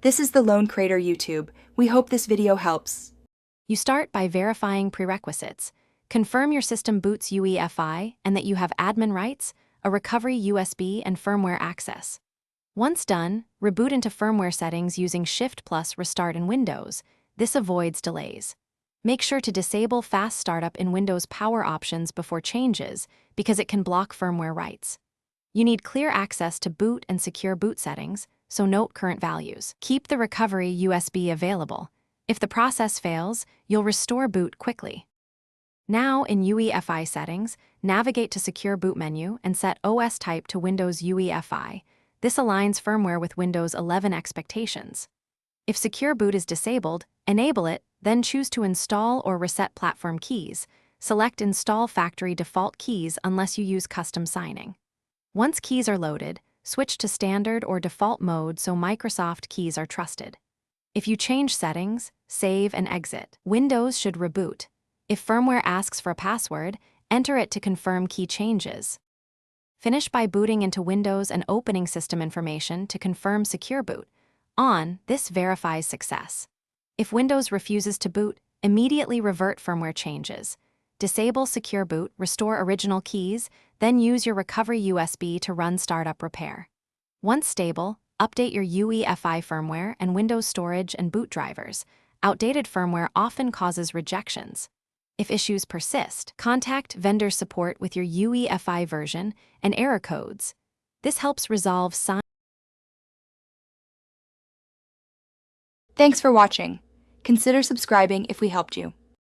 This is the Lone Crater YouTube. We hope this video helps. You start by verifying prerequisites. Confirm your system boots UEFI and that you have admin rights, a recovery USB, and firmware access. Once done, reboot into firmware settings using Shift plus Restart in Windows. This avoids delays. Make sure to disable fast startup in Windows Power Options before changes because it can block firmware writes. You need clear access to boot and secure boot settings, so note current values. Keep the recovery USB available. If the process fails, you'll restore boot quickly. Now, in UEFI settings, navigate to Secure Boot menu and set OS type to Windows UEFI. This aligns firmware with Windows 11 expectations. If Secure Boot is disabled, enable it, then choose to install or reset platform keys. Select Install Factory Default Keys unless you use custom signing. Once keys are loaded, switch to standard or default mode so Microsoft keys are trusted. If you change settings, save and exit. Windows should reboot. If firmware asks for a password, enter it to confirm key changes. Finish by booting into Windows and opening system information to confirm Secure Boot. This verifies success. If Windows refuses to boot, immediately revert firmware changes. Disable Secure Boot, restore original keys, then use your recovery USB to run startup repair. Once stable, update your UEFI firmware and Windows storage and boot drivers. Outdated firmware often causes rejections. If issues persist, contact vendor support with your UEFI version and error codes. This helps resolve Thanks for watching. Consider subscribing if we helped you.